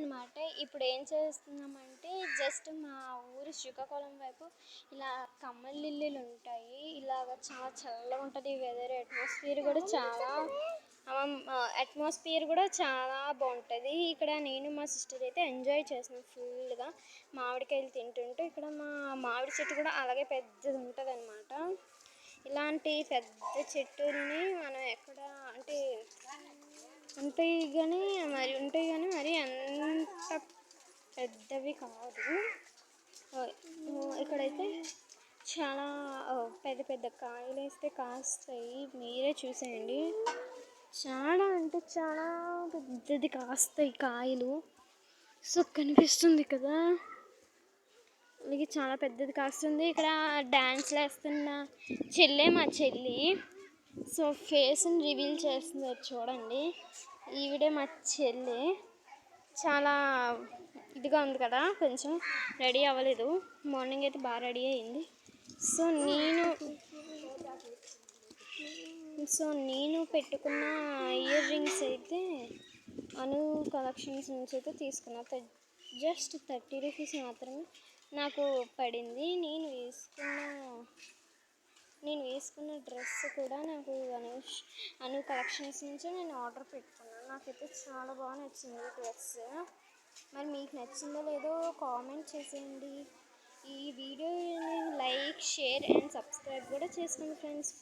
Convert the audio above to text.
అనమాట. ఇప్పుడు ఏం చేస్తున్నామంటే జస్ట్ మా ఊరు శ్రీకాకుళం వైపు ఇలా కమ్మలిల్లులు ఉంటాయి. ఇలాగ చాలా చల్లగా ఉంటుంది వెదర్. అట్మాస్ఫియర్ కూడా చాలా బాగుంటుంది. ఇక్కడ నేను మా సిస్టర్ అయితే ఎంజాయ్ చేస్తున్నాం ఫుల్గా మామిడికాయలు తింటుంటే. ఇక్కడ మా మామిడి చెట్టు కూడా అలాగే పెద్దది ఉంటుంది అనమాట. ఇలాంటి పెద్ద చెట్టుల్ని మనం ఎక్కడ అంటే ఉంటాయి కానీ మరి అంత పెద్దవి కాదు. ఇక్కడైతే చాలా పెద్ద పెద్ద కాయలు వేస్తే కాస్తాయి, మీరే చూసేయండి. చాలా అంటే చాలా పెద్దది కాస్తాయి కాయలు. సో కనిపిస్తుంది కదా, అలాగే చాలా పెద్దది కాస్తుంది. ఇక్కడ డ్యాన్స్లు వేస్తున్న మా చెల్లి. సో ఫేస్ని రివీల్ చేస్తుంది చూడండి. ఈవిడే మా చెల్లి. చాలా ఇదిగా ఉంది కదా, కొంచెం రెడీ అవ్వలేదు. మార్నింగ్ అయితే బాగా రెడీ అయింది. సో నేను పెట్టుకున్న ఇయర్ రింగ్స్ అయితే అను కలెక్షన్స్ నుంచి అయితే తీసుకున్నా. జస్ట్ 30 రూపీస్ మాత్రమే నాకు పడింది. నేను వేసుకున్న డ్రెస్ కూడా నాకు అను కలెక్షన్స్ నుంచి నేను ఆర్డర్ పెట్టుకున్నాను. నాకైతే చాలా బాగా నచ్చింది డ్రెస్. మరి మీకు నచ్చిందో లేదో కామెంట్ చేసేయండి. ఈ వీడియోని లైక్, షేర్ అండ్ సబ్స్క్రైబ్ కూడా చేసుకోండి ఫ్రెండ్స్.